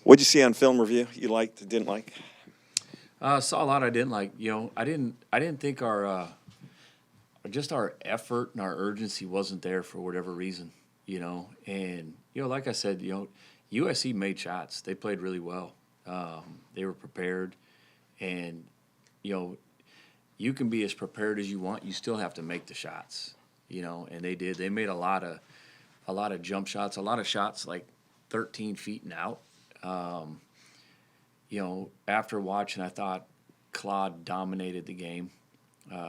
What'd you see on film review you liked, didn't like? Saw a lot I didn't like. I didn't think our effort and our urgency wasn't there for whatever reason. And like I said, USC made shots. They played really well. They were prepared, and you know, you can be as prepared as you want. You still have to make the shots. And they did. They made a lot of jump shots, a lot of shots like 13 feet and out. Um, After watching, I thought Claude dominated the game.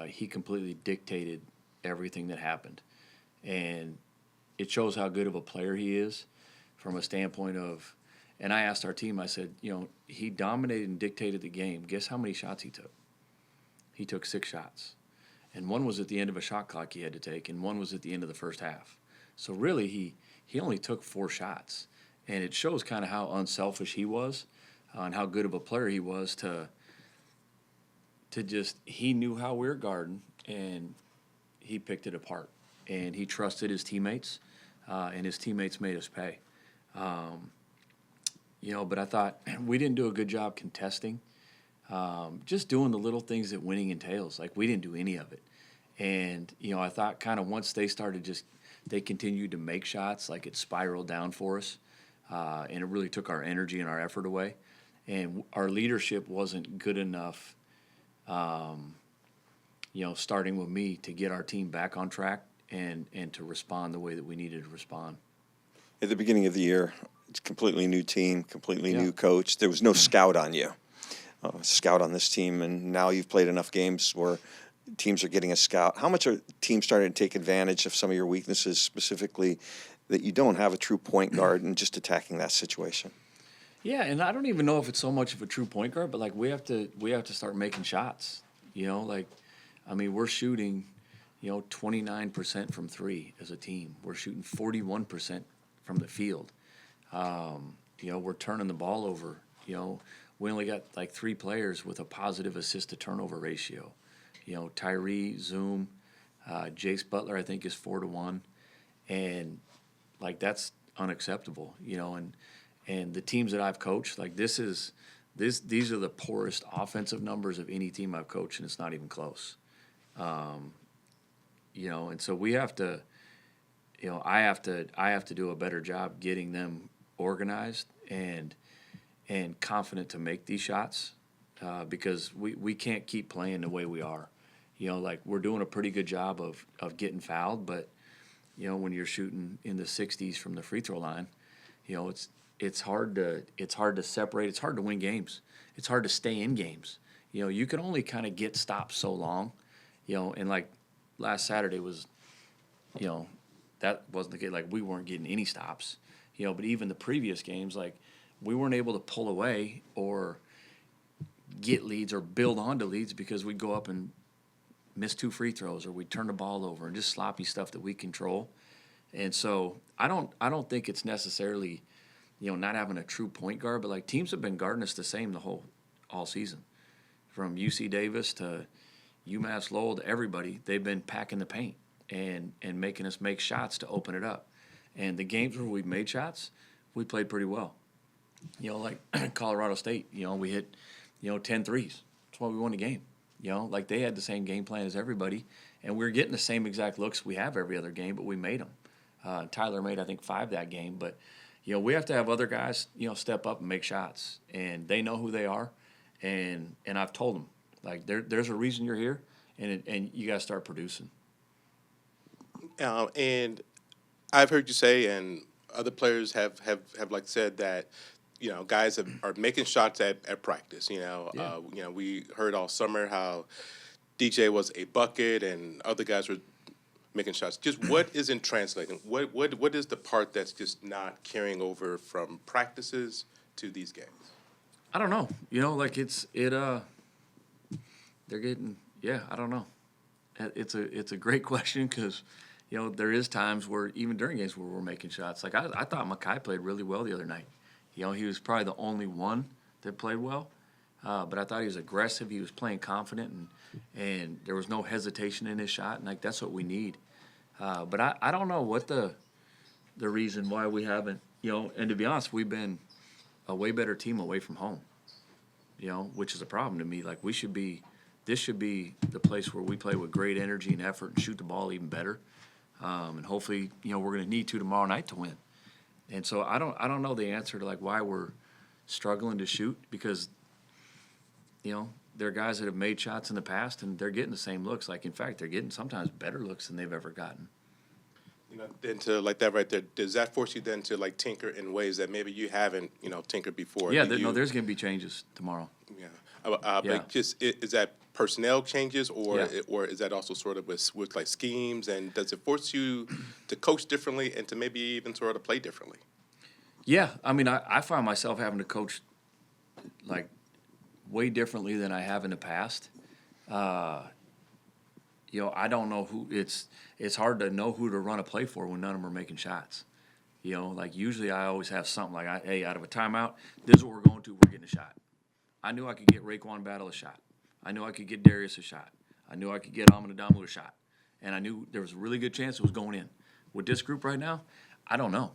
He completely dictated everything that happened. And it shows how good of a player he is from a standpoint of, and I asked our team, I said, he dominated and dictated the game. Guess how many shots he took? He took 6 shots. And one was at the end of a shot clock he had to take, and one was at the end of the first half. So really, he only took 4 shots. And it shows kind of how unselfish he was and how good of a player he was to just, he knew how we were guarding, and he picked it apart. And he trusted his teammates, and his teammates made us pay. Um, but I thought we didn't do a good job contesting, just doing the little things that winning entails. Like, we didn't do any of it. And, I thought kind of once they started they continued to make shots, like it spiraled down for us. And it really took our energy and our effort away. And our leadership wasn't good enough, starting with me, to get our team back on track and to respond the way that we needed to respond. At the beginning of the year, it's a completely new team, completely Yeah. new coach. There was no scout on you, scout on this team, and now you've played enough games where teams are getting a scout. How much are teams starting to take advantage of some of your weaknesses, specifically that you don't have a true point guard, and just attacking that situation? Yeah, and I don't even know if it's so much of a true point guard, but like we have to start making shots. We're shooting, 29% from three as a team. We're shooting 41% from the field. We're turning the ball over. We only got like 3 players with a positive assist to turnover ratio. Tyree, Zoom, Jace Butler, I think, is 4-1, and like that's unacceptable. And the teams that I've coached, like these are the poorest offensive numbers of any team I've coached, and it's not even close. And so we have to, I have to do a better job getting them organized and confident to make these shots, because we can't keep playing the way we are. Like we're doing a pretty good job of getting fouled, but when you're shooting in the 60s from the free throw line, it's hard to separate. It's hard to win games. It's hard to stay in games. You can only kind of get stopped so long. And like last Saturday was, that wasn't the case. Like we weren't getting any stops. But even the previous games, like we weren't able to pull away or get leads or build onto leads because we'd go up and miss 2 free throws, or we'd turn the ball over, and just sloppy stuff that we control. And so I don't think it's necessarily, not having a true point guard, but like teams have been guarding us the same all season, from UC Davis to UMass Lowell to everybody. They've been packing the paint and making us make shots to open it up. And the games where we've made shots, we played pretty well. Like Colorado State, we hit, 10 threes. That's why we won the game. Like they had the same game plan as everybody, and we were getting the same exact looks we have every other game, but we made them. Tyler made, I think, 5 that game. But, we have to have other guys, step up and make shots. And they know who they are. And I've told them, like, there's a reason you're here, and you got to start producing. And I've heard you say, and other players have like said that, guys are making shots at practice. Yeah. We heard all summer how DJ was a bucket and other guys were making shots. Just what isn't translating? What is the part that's just not carrying over from practices to these games? I don't know. Like they're getting, yeah, I don't know. It's a great question because, there is times where even during games where we're making shots. Like I thought Makai played really well the other night. He was probably the only one that played well, but I thought he was aggressive. He was playing confident, and there was no hesitation in his shot, and like that's what we need. But I don't know what the reason why we haven't, and to be honest, we've been a way better team away from home, which is a problem to me. Like this should be the place where we play with great energy and effort and shoot the ball even better. And hopefully, we're going to need to tomorrow night to win. And so I don't know the answer to like why we're struggling to shoot, because, there are guys that have made shots in the past and they're getting the same looks. Like, in fact, they're getting sometimes better looks than they've ever gotten. Then to like that right there, does that force you then to like tinker in ways that maybe you haven't, tinkered before? Yeah, there's going to be changes tomorrow. Yeah. Yeah. But just is that personnel changes, or Yeah. or is that also sort of with like schemes, and does it force you to coach differently and to maybe even sort of play differently? Yeah, I mean, I find myself having to coach like way differently than I have in the past. I don't know who it's hard to know who to run a play for when none of them are making shots. Like usually I always have something like, hey, out of a timeout, this is what we're going to, we're getting a shot. I knew I could get Raekwon Battle a shot. I knew I could get Darius a shot. I knew I could get Amon Adamu a shot. And I knew there was a really good chance it was going in. With this group right now, I don't know.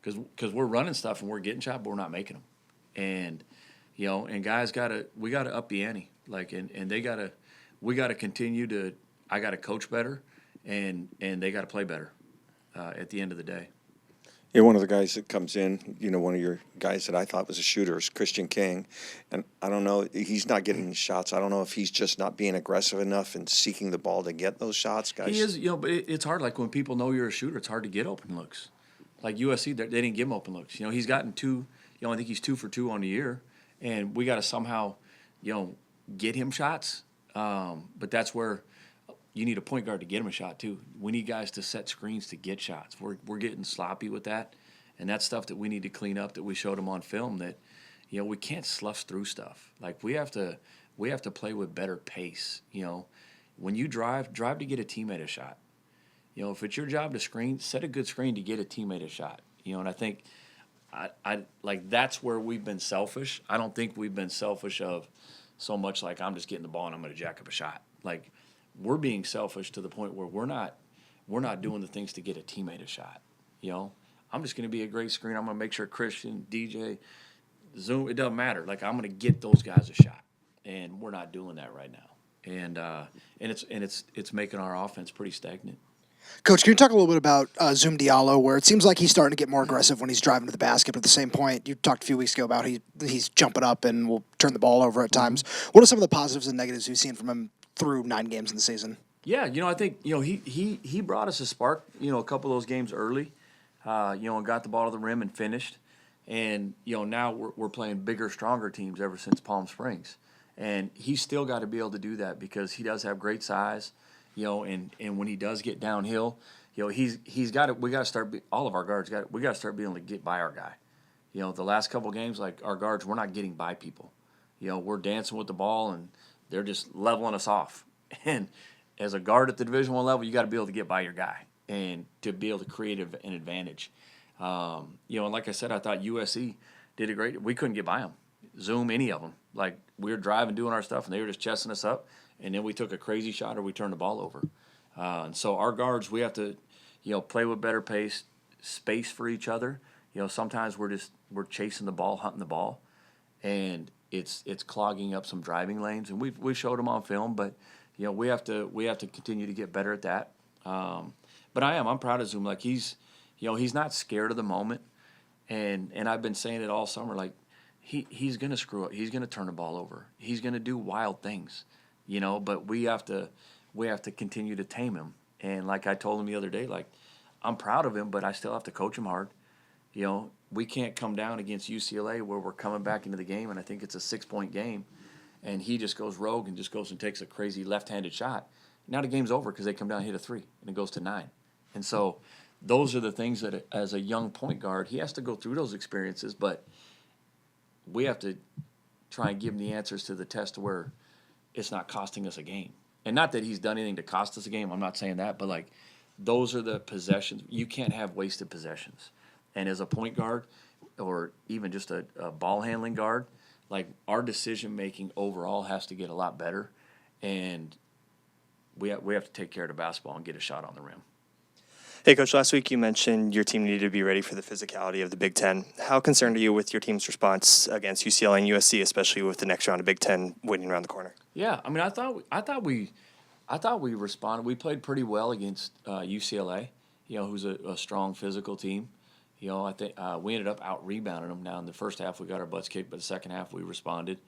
Because we're running stuff and we're getting shot, but we're not making them. And, and guys we got to up the ante. Like, and we got to continue to, I got to coach better, and they got to play better at the end of the day. Yeah, one of the guys that comes in, one of your guys that I thought was a shooter is Christian King. And I don't know, he's not getting the shots. I don't know if he's just not being aggressive enough and seeking the ball to get those shots, guys. He is, but it's hard. Like when people know you're a shooter, it's hard to get open looks. Like USC, they didn't give him open looks. He's gotten 2, I think he's 2 for 2 on the year. And we got to somehow, get him shots. But that's where you need a point guard to get him a shot too. We need guys to set screens to get shots. We're getting sloppy with that, and that's stuff that we need to clean up. That we showed them on film that, we can't slough through stuff. Like we have to play with better pace. When you drive to get a teammate a shot. If it's your job to screen, set a good screen to get a teammate a shot. And I think I like that's where we've been selfish. I don't think we've been selfish of so much like I'm just getting the ball and I'm going to jack up a shot. Like we're being selfish to the point where we're not doing the things to get a teammate a shot. I'm just going to be a great screen. I'm going to make sure Christian, DJ, Zoom, it doesn't matter. Like I'm going to get those guys a shot, and we're not doing that right now. And it's making our offense pretty stagnant. Coach, can you talk a little bit about Zoom Diallo, where it seems like he's starting to get more aggressive when he's driving to the basket, but at the same point, you talked a few weeks ago about he's jumping up and will turn the ball over at times. What are some of the positives and negatives you've seen from him through 9 games in the season? Yeah, I think he brought us a spark. A couple of those games early, and got the ball to the rim and finished. And now we're playing bigger, stronger teams ever since Palm Springs, and he's still got to be able to do that because he does have great size. And when he does get downhill, he's got to. We got to start. All of our guards we got to start being able to get by our guy. The last couple of games, like our guards, we're not getting by people. We're dancing with the ball and they're just leveling us off. And as a guard at the Division I level, you got to be able to get by your guy and to be able to create an advantage. And like I said, I thought USC did a great. We couldn't get by them, Zoom, any of them. Like we were driving, doing our stuff, and they were just chesting us up. And then we took a crazy shot or we turned the ball over. And so our guards, we have to, play with better pace, space for each other. Sometimes we're chasing the ball, hunting the ball, and it's clogging up some driving lanes. And we showed them on film, but we have to continue to get better at that. But I'm proud of Zoom. Like he's not scared of the moment, and I've been saying it all summer. Like he's gonna screw up. He's gonna turn the ball over. He's gonna do wild things. But we have to continue to tame him. And like I told him the other day, like I'm proud of him, but I still have to coach him hard. We can't come down against UCLA where we're coming back into the game, and I think it's a 6-point game, and he just goes rogue and just goes and takes a crazy left-handed shot. Now the game's over because they come down and hit a 3, and it goes to 9. And so those are the things that as a young point guard, he has to go through those experiences, but we have to try and give him the answers to the test where it's not costing us a game. And not that he's done anything to cost us a game. I'm not saying that. But, like, those are the possessions. You can't have wasted possessions. And as a point guard or even just a ball handling guard, like, our decision-making overall has to get a lot better. And we have to take care of the basketball and get a shot on the rim. Hey, Coach, last week you mentioned your team needed to be ready for the physicality of the Big Ten. How concerned are you with your team's response against UCLA and USC, especially with the next round of Big Ten waiting around the corner? Yeah, I mean, I thought we responded. We played pretty well against UCLA, who's a strong physical team. I think we ended up out rebounding them. Now in the first half we got our butts kicked, but the second half we responded.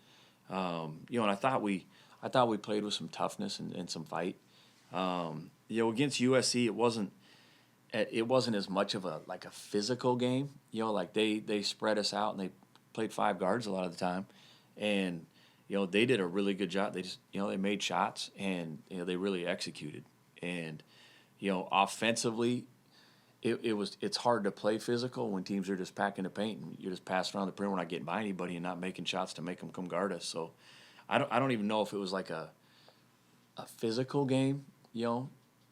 And I thought we played with some toughness and some fight. Against USC it wasn't as much of a physical game. Like they spread us out and they played five guards a lot of the time, and they did a really good job. They just they made shots and they really executed. And offensively, it's hard to play physical when teams are just packing the paint and you're just passing around the perimeter, not getting by anybody, and not making shots to make them come guard us. So I don't even know if it was like a physical game,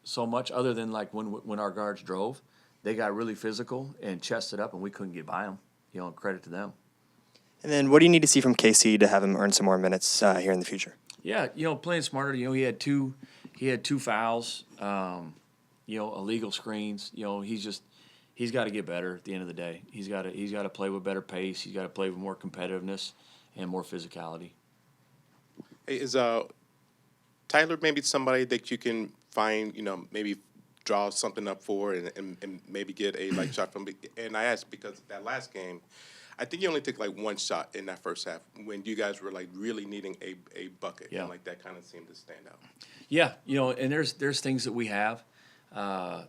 so much, other than like when our guards drove, they got really physical and chested up, and we couldn't get by them. Credit to them. And then what do you need to see from KC to have him earn some more minutes here in the future? Yeah, playing smarter. He had two fouls, illegal screens. He's got to get better at the end of the day. He's got to play with better pace. He's got to play with more competitiveness and more physicality. Hey, is Tyler maybe somebody that you can find, maybe draw something up for and maybe get a shot from? And I asked because that last game, I think you only took one shot in that first half when you guys were really needing a bucket. Yeah. And that kind of seemed to stand out. Yeah, and there's things that we have, and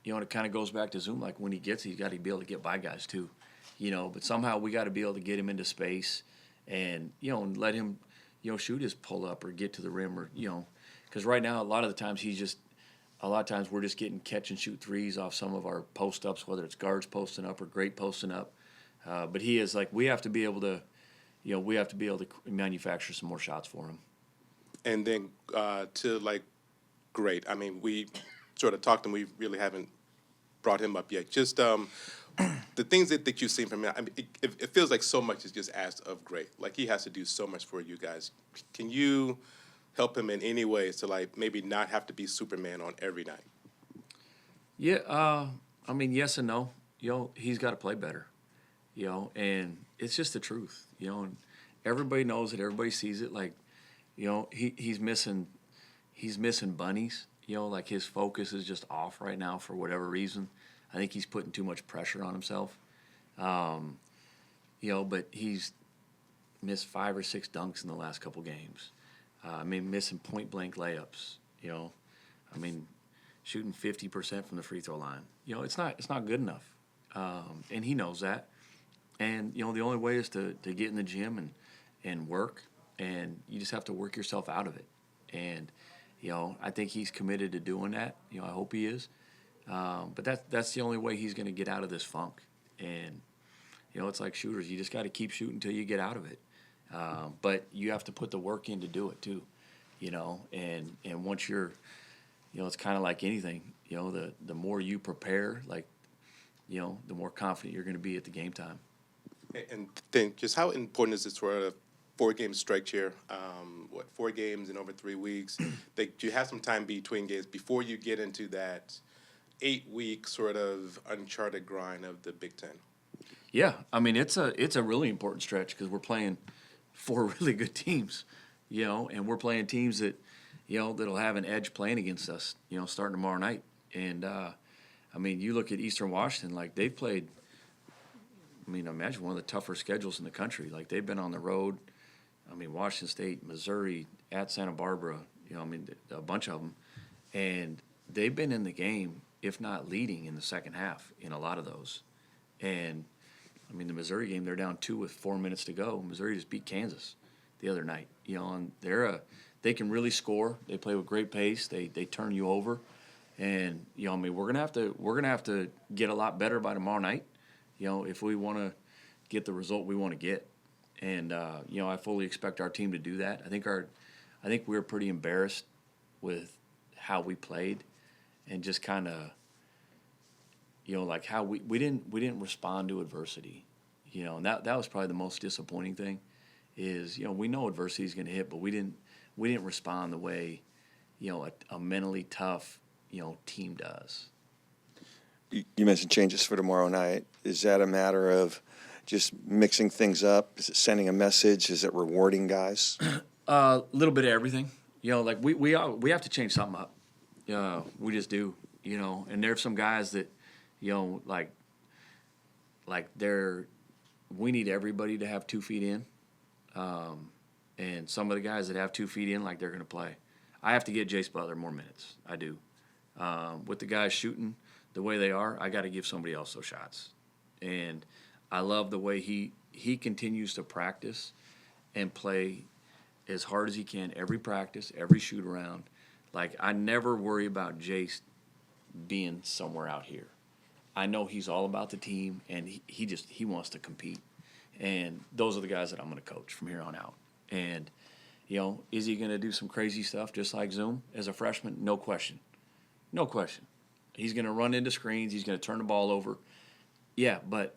it kind of goes back to Zoom. Like when he gets it, he's got to be able to get by guys too, But somehow we got to be able to get him into space, and and let him, shoot his pull up or get to the rim, or because right now a lot of the times we're just getting catch and shoot threes off some of our post ups, whether it's guards posting up or great posting up. But he is we have to be able to manufacture some more shots for him. And then great. I mean, we sort of talked and we really haven't brought him up yet. Just the things that you've seen from him. I mean, it feels like so much is just asked of great. Like he has to do so much for you guys. Can you help him in any ways to maybe not have to be Superman on every night? Yeah, I mean, yes and no. He's got to play better. And it's just the truth. And everybody knows it. Everybody sees it. He's missing bunnies. His focus is just off right now for whatever reason. I think he's putting too much pressure on himself. But he's missed 5 or 6 dunks in the last couple games. Missing point-blank layups, shooting 50% from the free throw line. It's not good enough. And he knows that. And, the only way is to get in the gym and work, and you just have to work yourself out of it. And, I think he's committed to doing that. I hope he is. But that's the only way he's going to get out of this funk. And, it's like shooters. You just got to keep shooting until you get out of it. But you have to put the work in to do it too, and once you're, it's kind of like anything, the more you prepare, the more confident you're going to be at the game time. And then just how important is this sort of 4-game stretch here? 4 games in over 3 weeks? You have some time between games before you get into that 8-week sort of uncharted grind of the Big Ten. Yeah, I mean it's a really important stretch because we're playing 4 really good teams, and we're playing teams that, that'll have an edge playing against us, starting tomorrow night. And you look at Eastern Washington, they've played. Imagine one of the tougher schedules in the country. They've been on the road. Washington State, Missouri, at Santa Barbara. A bunch of them, and they've been in the game, if not leading, in the second half in a lot of those. And the Missouri game, they're down 2 with 4 minutes to go. Missouri just beat Kansas the other night. And they can really score. They play with great pace. They turn you over, and we're gonna have to get a lot better by tomorrow night. If we want to get the result we want to get, and I fully expect our team to do that. I think we were pretty embarrassed with how we played, and just kind of. How we didn't respond to adversity, and that was probably the most disappointing thing, is we know adversity is going to hit, but we didn't respond the way a mentally tough team does. You mentioned changes for tomorrow night. Is that a matter of just mixing things up? Is it sending a message? Is it rewarding guys? A little bit of everything. Like we have to change something up. We just do. And there are some guys that, like we need everybody to have 2 feet in. And some of the guys that have 2 feet in, like they're going to play. I have to get Jace Butler more minutes. I do. With the guys shooting the way they are, I got to give somebody else those shots. And I love the way he continues to practice and play as hard as he can every practice, every shoot around. Like, I never worry about Jace being somewhere out here. I know he's all about the team, and he wants to compete. And those are the guys that I'm going to coach from here on out. And, is he going to do some crazy stuff just like Zoom as a freshman? No question. No question. He's going to run into screens. He's going to turn the ball over. Yeah, but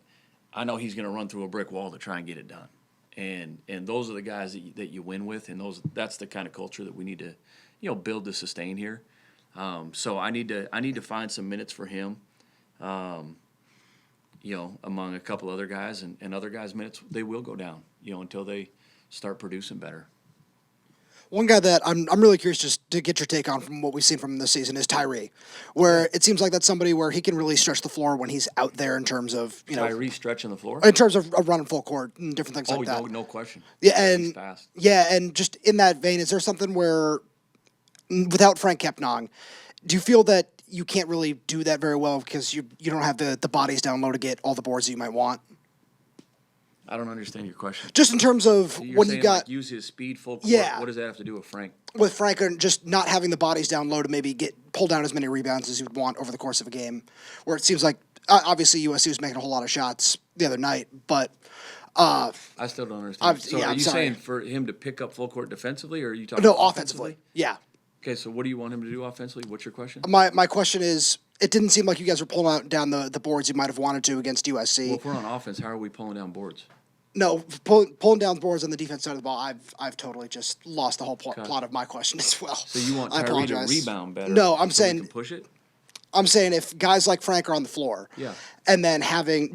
I know he's going to run through a brick wall to try and get it done. And those are the guys that you win with, and that's the kind of culture that we need to, build to sustain here. So I need to find some minutes for him, among a couple other guys, and other guys' minutes, they will go down, until they start producing better. One guy that I'm really curious just to get your take on from what we've seen from him this season is Tyree, where it seems like that's somebody where he can really stretch the floor when he's out there in terms of, Tyree stretching the floor? in terms of running full court and different things like that. No question. Yeah, He's and fast. and just in that vein, is there something where, without Frank Kepnong, do you feel that you can't really do that very well because you don't have the bodies down low to get all the boards that you might want? I don't understand your question. Just in terms of So you're when saying, you got like, use his speed full court. Yeah. What does that have to do with Frank? with Frank and just not having the bodies down low to maybe pull down as many rebounds as you would want over the course of a game, where it seems like obviously USC was making a whole lot of shots the other night, but I still don't understand. So are I'm you sorry. saying for him to pick up full court defensively, or are you talking no, offensively. Yeah. Okay, so what do you want him to do offensively? What's your question? My question is, it didn't seem like you guys were pulling down the boards you might have wanted to against USC. Well, if we're on offense, how are we pulling down boards? No, pulling down boards on the defense side of the ball, I've totally just lost the whole plot of my question as well. So you want I Tyree to apologize. rebound better? No, I'm so we saying can push it. I'm saying if guys like Frank are on the floor, Yeah. and then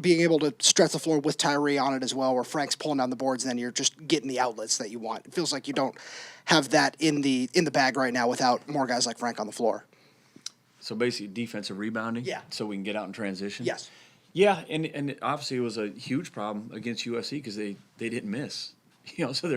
being able to stretch the floor with Tyree on it as well, where Frank's pulling down the boards, and then you're just getting the outlets that you want. It feels like you don't have that in the bag right now without more guys like Frank on the floor. So basically, defensive rebounding. Yeah. So we can get out in transition. Yes. Yeah, and obviously it was a huge problem against USC because they didn't miss. So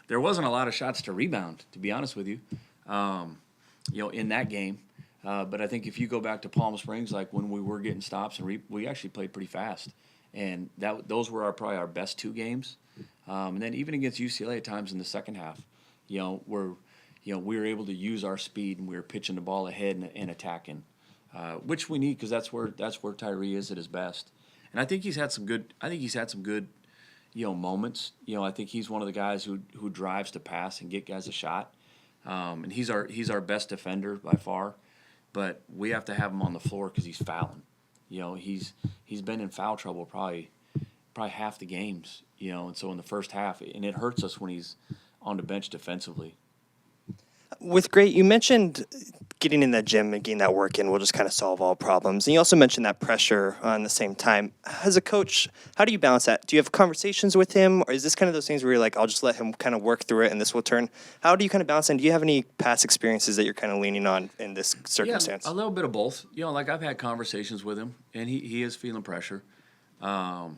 there wasn't a lot of shots to rebound, to be honest with you, in that game. But I think if you go back to Palm Springs, like when we were getting stops, and we actually played pretty fast, and those were probably our best 2 games. And then even against UCLA at times in the second half, we were able to use our speed, and we were pitching the ball ahead and attacking. Which we need because that's where Tyree is at his best, and I think he's had some good. Moments. I think he's one of the guys who drives to pass and get guys a shot, and he's our best defender by far. But we have to have him on the floor because he's fouling. He's been in foul trouble probably half the games. And so in the first half, and it hurts us when he's on the bench defensively. With Great, you mentioned getting in that gym and getting that work in will just kind of solve all problems. And you also mentioned that pressure on the same time. As a coach, how do you balance that? Do you have conversations with him, or is this kind of those things where you're like, I'll just let him kind of work through it and this will turn? How do you kind of balance it? And do you have any past experiences that you're kind of leaning on in this circumstance? Yeah, a little bit of both. Like I've had conversations with him, and he is feeling pressure. But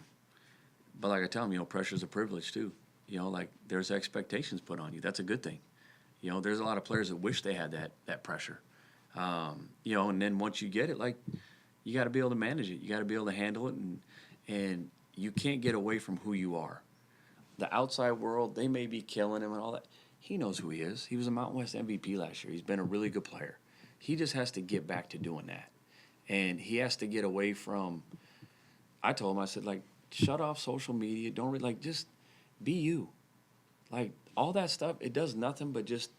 like I tell him, pressure is a privilege too. Like there's expectations put on you. That's a good thing. There's a lot of players that wish they had that pressure. And then once you get it, like, you got to be able to manage it. You got to be able to handle it, and you can't get away from who you are. The outside world, they may be killing him and all that. He knows who he is. He was a Mountain West MVP last year. He's been a really good player. He just has to get back to doing that. And he has to get away from, I told him, I said, like, shut off social media. Don't just be you. Like, all that stuff, it does nothing but just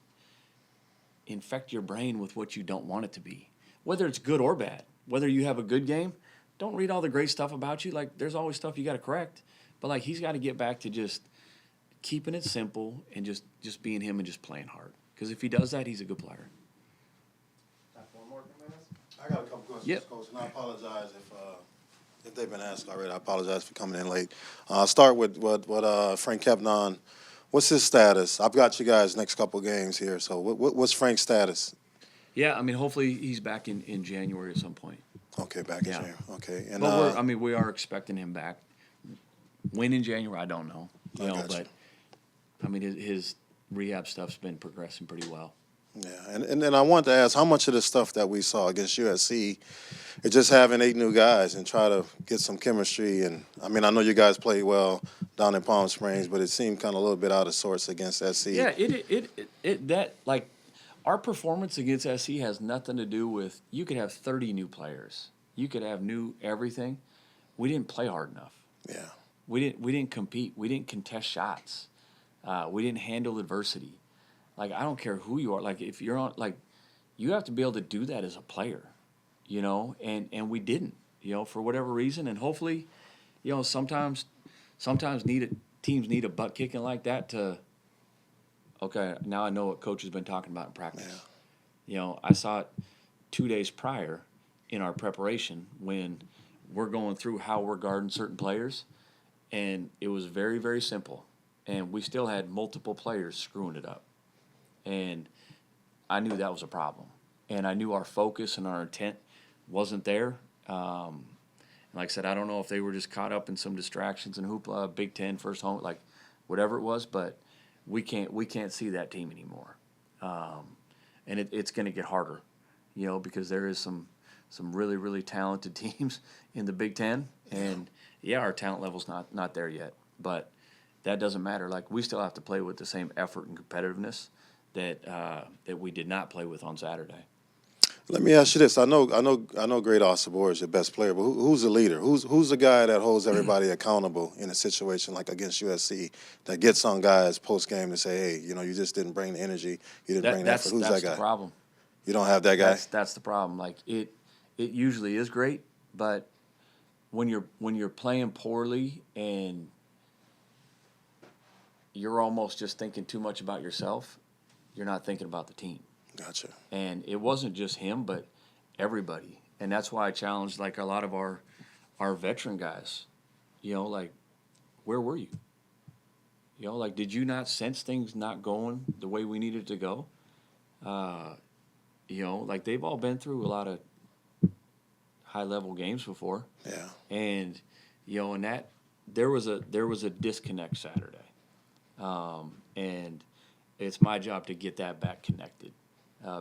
infect your brain with what you don't want it to be, whether it's good or bad. Whether you have a good game, don't read all the great stuff about you. Like, there's always stuff you got to correct. But, like, he's got to get back to just keeping it simple and just being him and just playing hard. Because if he does that, he's a good player. I got a couple questions, Yep. Coach, and I apologize if they've been asked already. I apologize for coming in late. I'll start with what Frank Kepnon. What's his status? I've got you guys next couple games here. So what's Frank's status? Yeah, I mean, hopefully he's back in January at some point. Okay, back in Yeah. January. Okay, and But we are expecting him back. When in January, I don't know. I got you. But I mean, his rehab stuff's been progressing pretty well. yeah, and then I wanted to ask how much of the stuff that we saw against USC is just having 8 new guys and try to get some chemistry. And I mean, I know you guys played well down in Palm Springs, but it seemed kind of a little bit out of sorts against SC. Yeah, that like our performance against SC has nothing to do with you could have 30 new players, you could have new everything. We didn't play hard enough. Yeah. We didn't compete. We didn't contest shots. We didn't handle adversity. Like I don't care who you are. Like if you're on, like you have to be able to do that as a player, And we didn't, for whatever reason. And hopefully, sometimes teams need a butt kicking like that to. Okay, now I know what coach has been talking about in practice. Yeah. I saw it 2 days prior in our preparation when we're going through how we're guarding certain players, and it was very, very simple. And we still had multiple players screwing it up. And I knew that was a problem. And I knew our focus and our intent wasn't there. And like I said, I don't know if they were just caught up in some distractions and hoopla, Big Ten, first home, like whatever it was, but we can't see that team anymore. And it's going to get harder, because there is some really, really talented teams in the Big Ten. And, yeah, our talent level's not there yet. But that doesn't matter. Like, we still have to play with the same effort and competitiveness that we did not play with on Saturday. Let me ask you this: I know, Great Osabor is your best player, but who's the leader? Who's the guy that holds everybody accountable in a situation like against USC that gets on guys post game to say, "Hey, you just didn't bring the energy, you didn't bring the effort." Who's that guy? That's the problem. You don't have that guy. That's the problem. Like it usually is great, but when you're playing poorly and you're almost just thinking too much about yourself, you're not thinking about the team. Gotcha. And it wasn't just him, but everybody. And that's why I challenged like a lot of our veteran guys. Like, where were you? Like, did you not sense things not going the way we needed to go? Like they've all been through a lot of high level games before. Yeah. And and that there was a disconnect Saturday. And it's my job to get that back connected.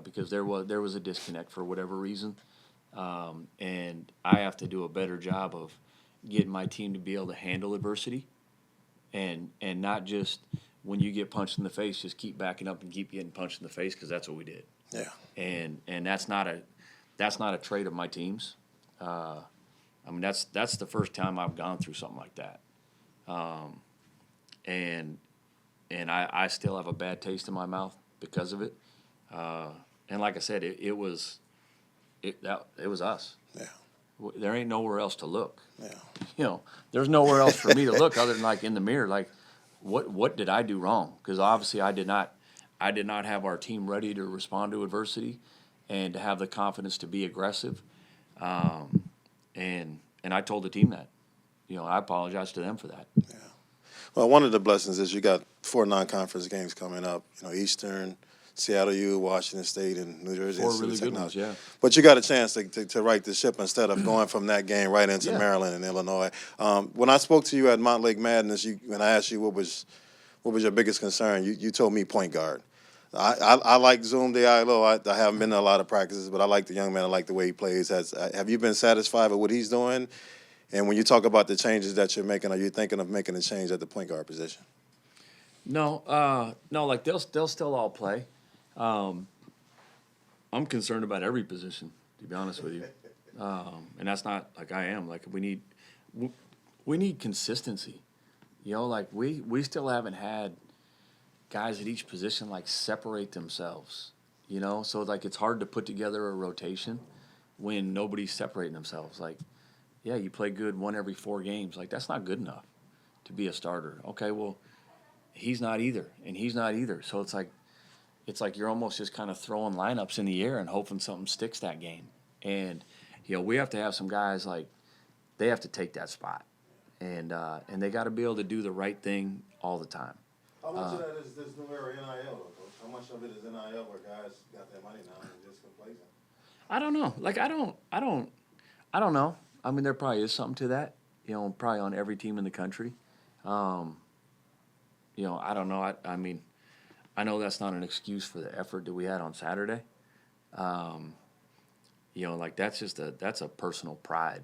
Because there was a disconnect for whatever reason, and I have to do a better job of getting my team to be able to handle adversity, and not just when you get punched in the face, just keep backing up and keep getting punched in the face because that's what we did. Yeah. And that's not a trait of my teams. That's the first time I've gone through something like that, and I still have a bad taste in my mouth because of it. And like I said, it was us. Yeah. There ain't nowhere else to look. Yeah. There's nowhere else for me to look other than like in the mirror. Like, what did I do wrong? Because obviously I did not have our team ready to respond to adversity, and to have the confidence to be aggressive. And I told the team that. I apologize to them for that. Yeah. Well, one of the blessings is you got 4 non-conference games coming up. Eastern, Seattle U, Washington State, and New Jersey. 4 really good ones, yeah. But you got a chance to right the ship instead of going from that game right into Maryland and Illinois. When I spoke to you at Montlake Madness, when I asked you what was your biggest concern, you told me point guard. I like Zoom Diallo. I haven't been to a lot of practices, but I like the young man. I like the way he plays. Have you been satisfied with what he's doing? And when you talk about the changes that you're making, are you thinking of making a change at the point guard position? No. Like they'll still all play. I'm concerned about every position, to be honest with you, and that's not like I am. Like we need consistency. Like we still haven't had guys at each position like separate themselves. So like it's hard to put together a rotation when nobody's separating themselves. Like, yeah, you play good 1 every 4 games. Like that's not good enough to be a starter. Okay, well, he's not either, and he's not either. So it's like you're almost just kind of throwing lineups in the air and hoping something sticks that game. And we have to have some guys like they have to take that spot, and they got to be able to do the right thing all the time. How much of that is this new era NIL, though, Coach? How much of it is NIL where guys got their money now and just complacent? I don't know. Like I don't know. I mean, there probably is something to that. Probably on every team in the country. I don't know. I mean, I know that's not an excuse for the effort that we had on Saturday. Like that's a personal pride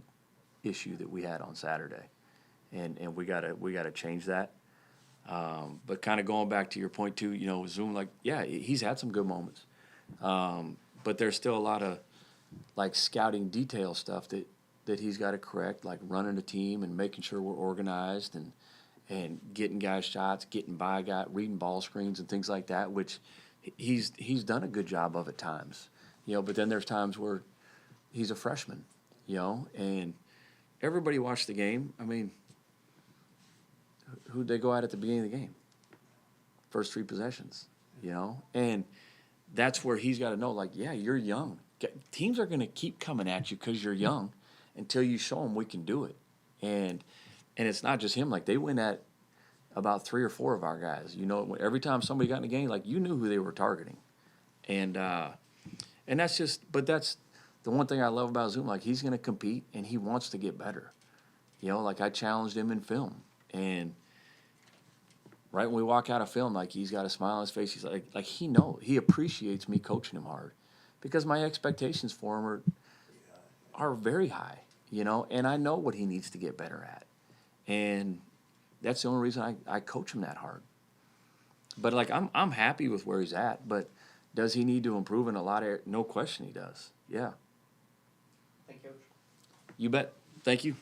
issue that we had on Saturday, and we gotta change that. But kind of going back to your point too, Zoom, like, yeah, he's had some good moments, but there's still a lot of like scouting detail stuff that he's got to correct, like running a team and making sure we're organized and getting guys shots, getting by guys, reading ball screens and things like that, which he's done a good job of at times, but then there's times where he's a freshman, and everybody watched the game. I mean, who'd they go at the beginning of the game? First 3 possessions, and that's where he's got to know, like, yeah, you're young. Teams are going to keep coming at you because you're young until you show them we can do it. And it's not just him. Like, they went at about 3 or 4 of our guys. Every time somebody got in the game, like, you knew who they were targeting. And that's that's the one thing I love about Zoom. Like, he's going to compete, and he wants to get better. Like, I challenged him in film. And right when we walk out of film, like, he's got a smile on his face. He's like he appreciates me coaching him hard because my expectations for him are very high, and I know what he needs to get better at. And that's the only reason I coach him that hard. But, like, I'm happy with where he's at, but does he need to improve in a lot of no question he does. Yeah. Thank you. You bet. Thank you.